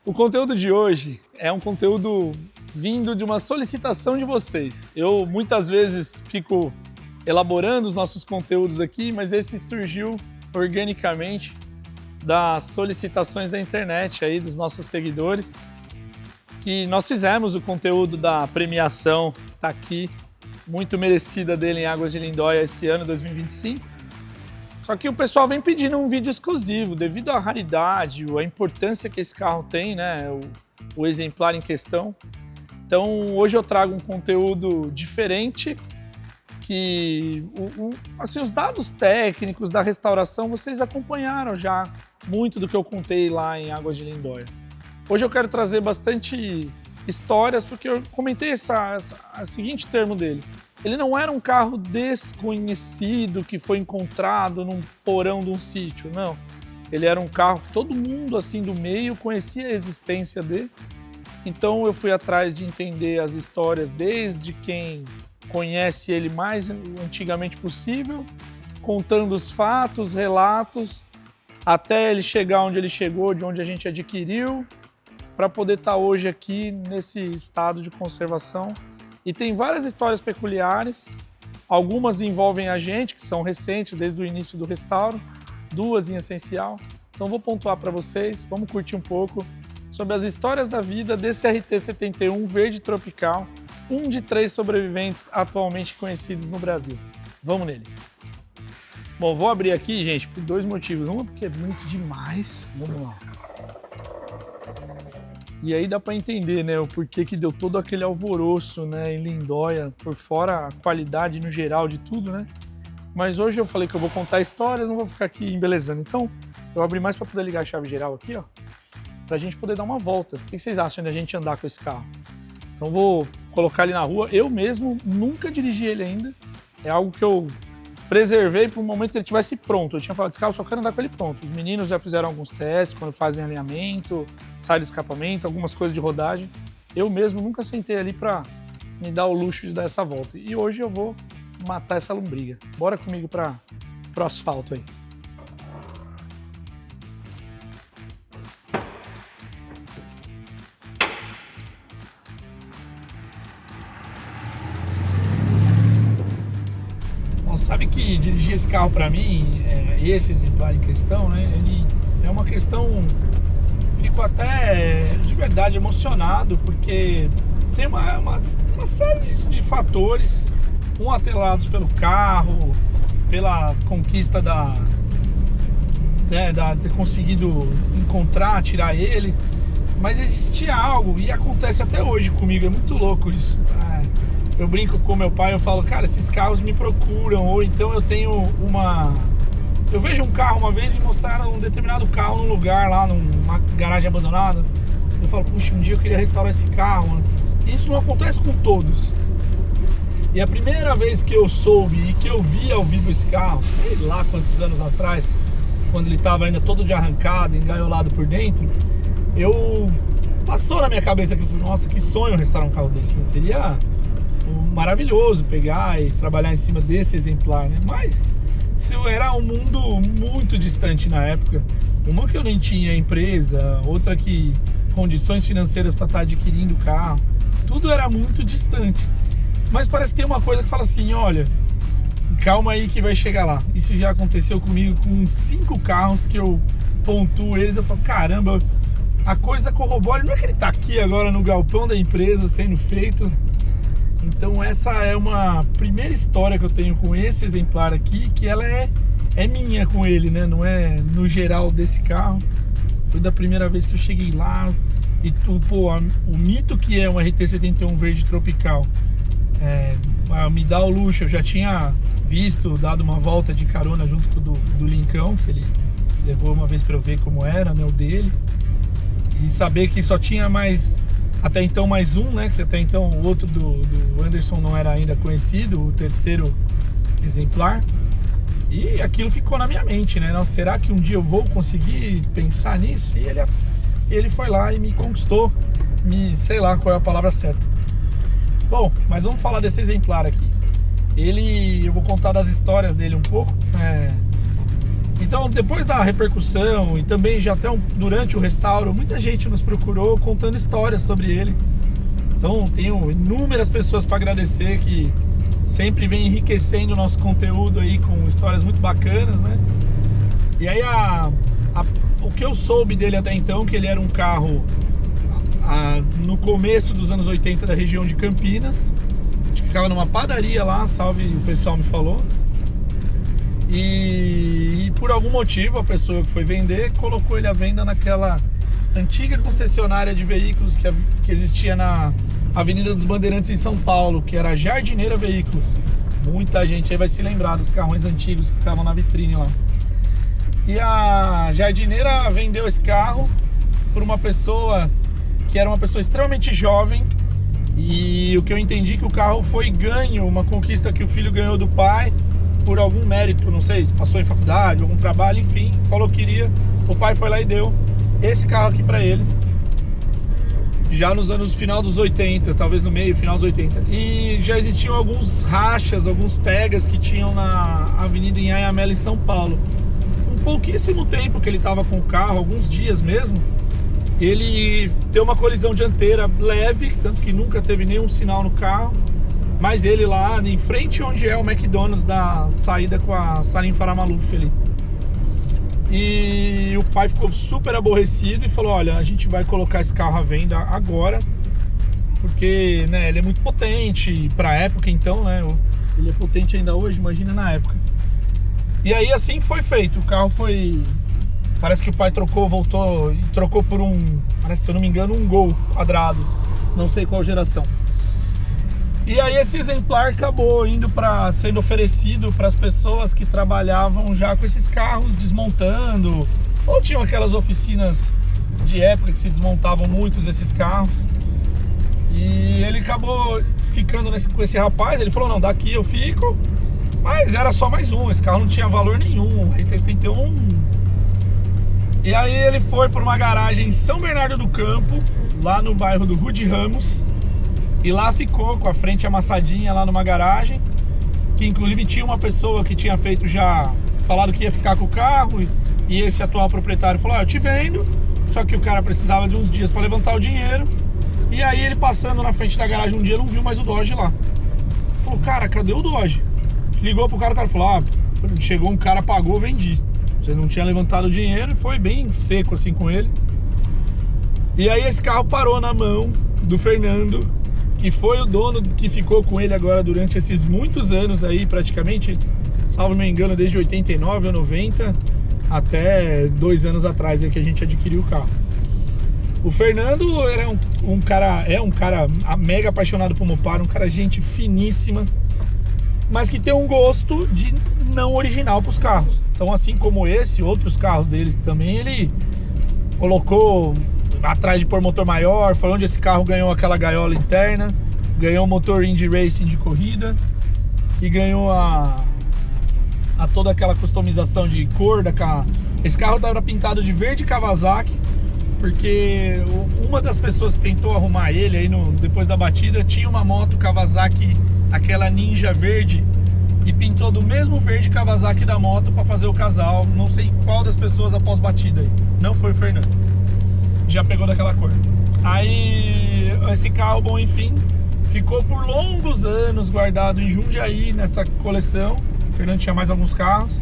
O conteúdo de hoje é um conteúdo vindo de uma solicitação de vocês. Eu muitas vezes fico elaborando os nossos conteúdos aqui, mas esse surgiu organicamente das solicitações da internet aí dos nossos seguidores, que nós fizemos o conteúdo da premiação, tá aqui, muito merecida dele em Águas de Lindóia esse ano, 2025. Só que o pessoal vem pedindo um vídeo exclusivo, devido à raridade, a importância que esse carro tem, né, o exemplar em questão. Então hoje eu trago um conteúdo diferente, que assim, os dados técnicos da restauração vocês acompanharam já muito do que eu contei lá em Águas de Lindóia. Hoje eu quero trazer bastante histórias, porque eu comentei a seguinte termo dele. Ele não era um carro desconhecido que foi encontrado num porão de um sítio, não. Ele era um carro que todo mundo assim do meio conhecia a existência dele. Então eu fui atrás de entender as histórias desde quem conhece ele mais antigamente possível, contando os fatos, relatos, até ele chegar onde ele chegou, de onde a gente adquiriu, para poder estar hoje aqui nesse estado de conservação. E tem várias histórias peculiares, algumas envolvem a gente, que são recentes, desde o início do restauro, duas em essencial. Então vou pontuar para vocês, vamos curtir um pouco sobre as histórias da vida desse RT71 verde tropical, um de 3 sobreviventes atualmente conhecidos no Brasil. Vamos nele. Bom, vou abrir aqui, gente, por 2 motivos. Uma, porque é bonito demais. Vamos lá. E aí dá para entender, né, o porquê que deu todo aquele alvoroço, né, em Lindóia, por fora a qualidade no geral de tudo, né? Mas hoje eu falei que eu vou contar histórias, não vou ficar aqui embelezando. Então, eu abri mais para poder ligar a chave geral aqui, ó, pra gente poder dar uma volta. O que vocês acham de a gente andar com esse carro? Então vou colocar ele na rua. Eu mesmo nunca dirigi ele ainda. É algo que eu preservei para o momento que ele estivesse pronto. Eu tinha falado, esse carro só quero andar com ele pronto. Os meninos já fizeram alguns testes, quando fazem alinhamento, sai do escapamento, algumas coisas de rodagem. Eu mesmo nunca sentei ali para me dar o luxo de dar essa volta. E hoje eu vou matar essa lombriga. Bora comigo para o asfalto aí. Sabe que dirigir esse carro para mim, esse exemplar em questão, né? Ele é uma questão, fico até de verdade emocionado, porque tem uma série de fatores, atrelados pelo carro, pela conquista de ter conseguido encontrar, tirar ele, mas existia algo, e acontece até hoje comigo, é muito louco isso. Eu brinco com meu pai, eu falo, cara, esses carros me procuram, ou então eu tenho eu vejo um carro uma vez, me mostraram um determinado carro num lugar lá, numa garagem abandonada. Eu falo, puxa, um dia eu queria restaurar esse carro, mano. Isso não acontece com todos. E a primeira vez que eu soube e que eu vi ao vivo esse carro, sei lá quantos anos atrás, quando ele estava ainda todo de arrancado, engaiolado por dentro, passou na minha cabeça que eu falei, nossa, que sonho restaurar um carro desse, né? Seria maravilhoso pegar e trabalhar em cima desse exemplar, né? Mas isso era um mundo muito distante na época. Uma que eu nem tinha empresa, outra que condições financeiras para estar adquirindo o carro, tudo era muito distante. Mas parece que tem uma coisa que fala assim, olha, calma aí que vai chegar lá. Isso já aconteceu comigo com 5 carros que eu pontuo eles, eu falo, caramba, a coisa corrobora, não é que ele tá aqui agora no galpão da empresa sendo feito. Então essa é uma primeira história que eu tenho com esse exemplar aqui, que ela é minha com ele, né? Não é no geral desse carro. Foi da primeira vez que eu cheguei lá e o mito que é um RT71 verde tropical me dá o luxo. Eu já tinha visto, dado uma volta de carona junto com o do Lincão, que ele levou uma vez para eu ver como era, né, o dele, e saber que só tinha até então mais um, né? Que até então o outro do Anderson não era ainda conhecido, o terceiro exemplar. E aquilo ficou na minha mente, né? Nossa, será que um dia eu vou conseguir pensar nisso? E ele foi lá e me conquistou, sei lá qual é a palavra certa. Bom, mas vamos falar desse exemplar aqui. Eu vou contar das histórias dele um pouco. E Então, depois da repercussão e também já até durante o restauro, muita gente nos procurou contando histórias sobre ele. Então, tenho inúmeras pessoas para agradecer que sempre vem enriquecendo o nosso conteúdo aí com histórias muito bacanas, né? E aí, o que eu soube dele até então, que ele era um carro no começo dos anos 80 da região de Campinas, que ficava numa padaria lá, salve o pessoal me falou. E por algum motivo a pessoa que foi vender colocou ele à venda naquela antiga concessionária de veículos que existia na Avenida dos Bandeirantes em São Paulo, que era a Jardineira Veículos. Muita gente aí vai se lembrar dos carrões antigos que ficavam na vitrine lá. E a Jardineira vendeu esse carro por uma pessoa que era uma pessoa extremamente jovem. E o que eu entendi é que o carro foi ganho, uma conquista que o filho ganhou do pai por algum mérito, não sei, se passou em faculdade, algum trabalho, enfim, falou que queria, o pai foi lá e deu esse carro aqui pra ele, já nos anos final dos 80, talvez no meio, final dos 80, e já existiam alguns rachas, alguns pegas que tinham na Avenida Anhanguera em São Paulo. Um pouquíssimo tempo que ele estava com o carro, alguns dias mesmo, ele deu uma colisão dianteira leve, tanto que nunca teve nenhum sinal no carro, mas ele lá em frente onde é o McDonald's da saída com a Salim Faramaluf ali. E o pai ficou super aborrecido e falou: olha, a gente vai colocar esse carro à venda agora, porque, né, ele é muito potente pra época, então, né, ele é potente ainda hoje, imagina na época. E aí assim foi feito, o carro foi, parece que o pai voltou e trocou por parece, se eu não me engano, um Gol quadrado, não sei qual geração. E aí esse exemplar acabou sendo oferecido para as pessoas que trabalhavam já com esses carros, desmontando, ou tinham aquelas oficinas de época que se desmontavam muitos desses carros. E ele acabou ficando com esse rapaz, ele falou: não, daqui eu fico, mas era só mais um, esse carro não tinha valor nenhum, RT71. E aí ele foi para uma garagem em São Bernardo do Campo, lá no bairro do Rude Ramos, e lá ficou com a frente amassadinha lá numa garagem, que inclusive tinha uma pessoa que tinha falado que ia ficar com o carro, e esse atual proprietário falou: eu te vendo, só que o cara precisava de uns dias para levantar o dinheiro. E aí ele passando na frente da garagem um dia não viu mais o Dodge lá. Falou: cara, cadê o Dodge? Ligou pro cara, o cara falou: chegou um cara, pagou, vendi. Você não tinha levantado o dinheiro, e foi bem seco assim com ele. E aí esse carro parou na mão do Fernando, que foi o dono que ficou com ele agora durante esses muitos anos aí, praticamente, salvo me engano, desde 89 ou 90 até 2 anos atrás aí que a gente adquiriu o carro. O Fernando era um cara mega apaixonado por Mopar, um cara gente finíssima, mas que tem um gosto de não original para os carros. Então, assim como outros carros deles também, ele colocou atrás de pôr motor maior, foi onde esse carro ganhou aquela gaiola interna, ganhou o motor Indy Racing de corrida e ganhou toda aquela customização de cor da carro. Esse carro estava pintado de verde Kawasaki, porque uma das pessoas que tentou arrumar ele aí depois da batida tinha uma moto Kawasaki, aquela Ninja verde, e pintou do mesmo verde Kawasaki da moto para fazer o casal. Não sei qual das pessoas após batida aí, não foi o Fernando, já pegou daquela cor. Aí esse carro, bom, enfim, ficou por longos anos guardado em Jundiaí nessa coleção. O Fernando tinha mais alguns carros.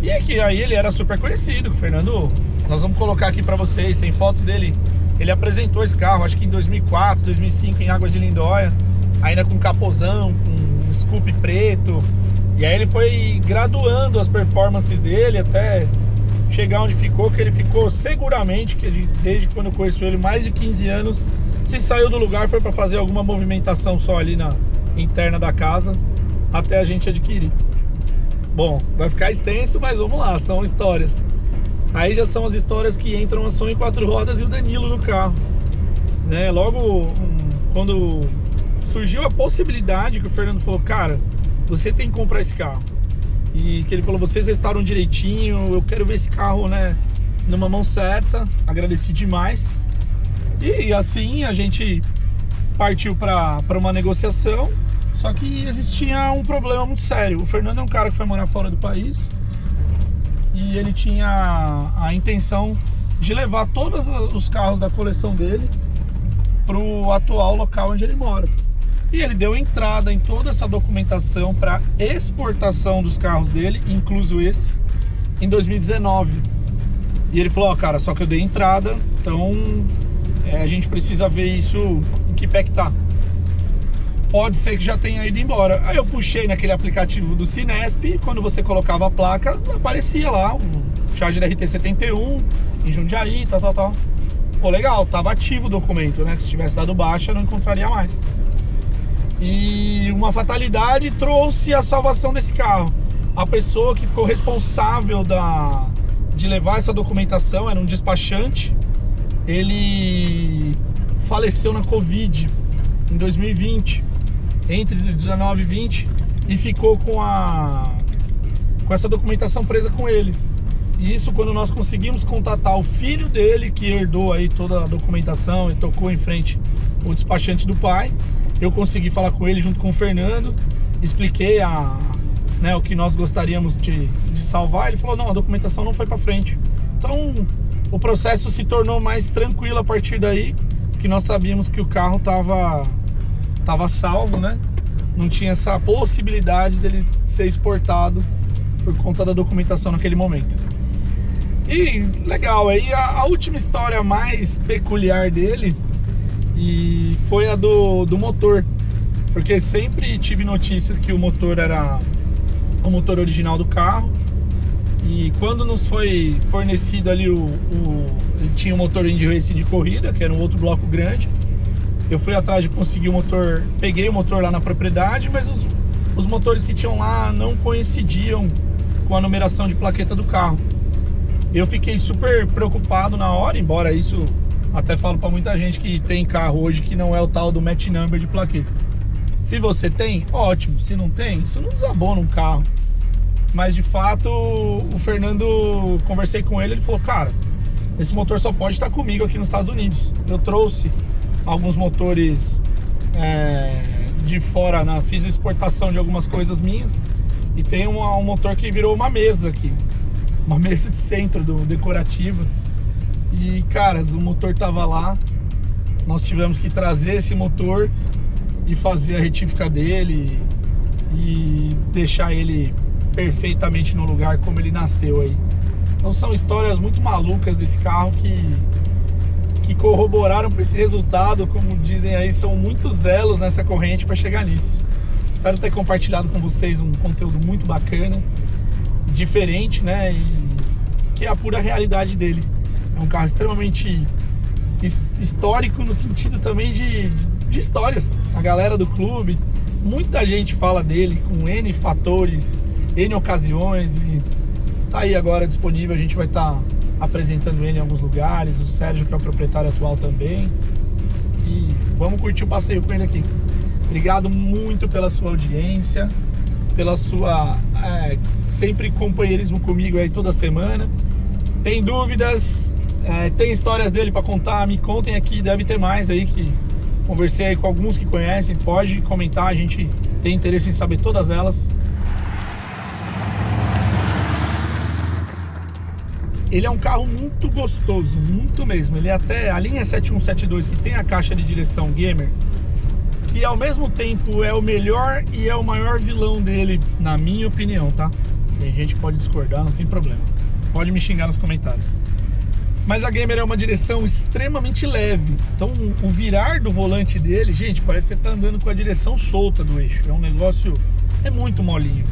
E aqui, aí ele era super conhecido. O Fernando, nós vamos colocar aqui pra vocês, tem foto dele. Ele apresentou esse carro, acho que em 2004, 2005, em Águas de Lindóia, ainda com capozão, com scoop preto. E aí ele foi graduando as performances dele até chegar onde ficou, que ele ficou seguramente, que ele, desde quando eu conheço ele, mais de 15 anos, se saiu do lugar foi para fazer alguma movimentação só ali na interna da casa, até a gente adquirir. Bom, vai ficar extenso, mas vamos lá, são histórias. Aí já são as histórias que entram a som em 4 rodas e o Danilo no carro, né? Logo, quando surgiu a possibilidade que o Fernando falou: cara, você tem que comprar esse carro. E que ele falou: vocês restauram direitinho, eu quero ver esse carro, né, numa mão certa. Agradeci demais. E assim a gente partiu para uma negociação. Só que existia um problema muito sério. O Fernando é um cara que foi morar fora do país, e e ele tinha a intenção de levar todos os carros da coleção dele pro atual local onde ele mora. E ele deu entrada em toda essa documentação para exportação dos carros dele, incluso esse, em 2019. E ele falou, ó, cara, só que eu dei entrada, então a gente precisa ver isso, em que pé que tá. Pode ser que já tenha ido embora. Aí eu puxei naquele aplicativo do Cinesp, e quando você colocava a placa, aparecia lá o Charger RT71 em Jundiaí, tal. Pô, legal, tava ativo o documento, né? Que se tivesse dado baixa, não encontraria mais. E uma fatalidade trouxe a salvação desse carro. A pessoa que ficou responsável de levar essa documentação era um despachante. Ele faleceu na Covid em 2020, entre 19 e 20, e ficou com essa documentação presa com ele. E isso quando nós conseguimos contatar o filho dele, que herdou aí toda a documentação e tocou em frente o despachante do pai. Eu consegui falar com ele junto com o Fernando, expliquei o que nós gostaríamos de salvar. Ele falou, não, a documentação não foi para frente. Então o processo se tornou mais tranquilo a partir daí, porque nós sabíamos que o carro estava salvo, né? Não tinha essa possibilidade dele ser exportado por conta da documentação naquele momento. E legal, aí a última história mais peculiar dele e foi a do motor, porque sempre tive notícia que o motor era o motor original do carro, e quando nos foi fornecido ali ele tinha um motor Indy Racing de corrida, que era um outro bloco grande. Eu fui atrás de conseguir o motor, peguei o motor lá na propriedade, mas os motores que tinham lá não coincidiam com a numeração de plaqueta do carro. Eu fiquei super preocupado na hora, embora isso até falo para muita gente que tem carro hoje que não é o tal do match number de plaqueta. Se você tem, ótimo. Se não tem, isso não desabona um carro. Mas de fato, o Fernando, conversei com ele, ele falou, cara, esse motor só pode estar comigo aqui nos Estados Unidos. Eu trouxe alguns motores de fora, fiz exportação de algumas coisas minhas, e tem um motor que virou uma mesa aqui, uma mesa de centro decorativa. E caras, o motor tava lá, nós tivemos que trazer esse motor e fazer a retífica dele e deixar ele perfeitamente no lugar como ele nasceu aí. Então são histórias muito malucas desse carro que corroboraram para esse resultado. Como dizem aí, são muitos elos nessa corrente para chegar nisso. Espero ter compartilhado com vocês um conteúdo muito bacana, diferente, né? E que é a pura realidade dele. É um carro extremamente histórico no sentido também de histórias. A galera do clube, muita gente fala dele com N fatores, N ocasiões, e tá aí agora disponível. A gente vai estar apresentando ele em alguns lugares. O Sérgio, que é o proprietário atual, também. E vamos curtir o passeio com ele aqui. Obrigado muito pela sua audiência, pela sua sempre companheirismo comigo aí toda semana. Tem dúvidas, tem histórias dele para contar, me contem aqui. Deve ter mais aí, que conversei aí com alguns que conhecem. Pode comentar, a gente tem interesse em saber todas elas. Ele é um carro muito gostoso, muito mesmo. Ele é até a linha 7172, que tem a caixa de direção gamer, que ao mesmo tempo é o melhor e é o maior vilão dele, na minha opinião, tá? Tem gente que pode discordar, não tem problema. Pode me xingar nos comentários. Mas a gamer é uma direção extremamente leve. Então o virar do volante dele, gente, parece que você tá andando com a direção solta do eixo. É um negócio, é muito molinho.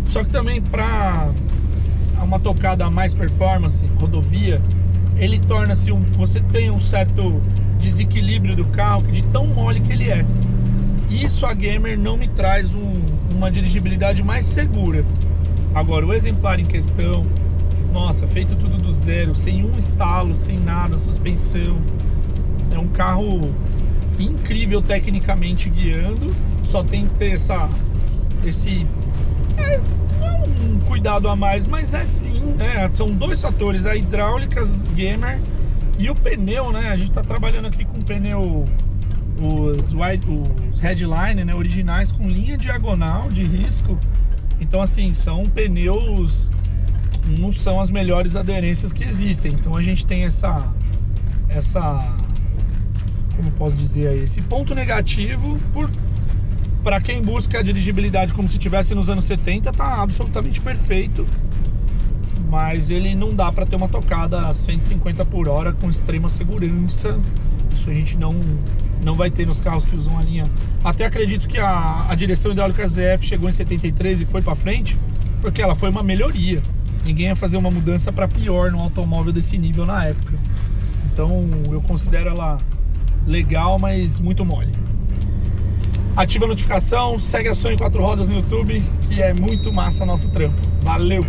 Só que também para uma tocada a mais performance, rodovia, ele torna-se você tem um certo desequilíbrio do carro, de tão mole que ele é. Isso a gamer não me traz uma dirigibilidade mais segura. Agora o exemplar em questão, nossa, feito tudo do zero, sem um estalo, sem nada, suspensão. É um carro incrível tecnicamente guiando. Só tem que ter esse um cuidado a mais, mas é sim, né? São dois fatores, a hidráulica gamer e o pneu, né? A gente tá trabalhando aqui com pneu, os Headline, né, originais, com linha diagonal de risco. Então assim, são pneus não são as melhores aderências que existem. Então a gente tem essa como posso dizer aí, esse ponto negativo para quem busca a dirigibilidade como se estivesse nos anos 70, tá absolutamente perfeito, mas ele não dá para ter uma tocada a 150 por hora com extrema segurança. Isso a gente não vai ter nos carros que usam a linha. Até acredito que a direção hidráulica ZF chegou em 73 e foi para frente, porque ela foi uma melhoria. Ninguém ia fazer uma mudança para pior num automóvel desse nível na época. Então eu considero ela legal, mas muito mole. Ativa a notificação, segue a Sonho 4 Rodas no YouTube, que é muito massa nosso trampo. Valeu!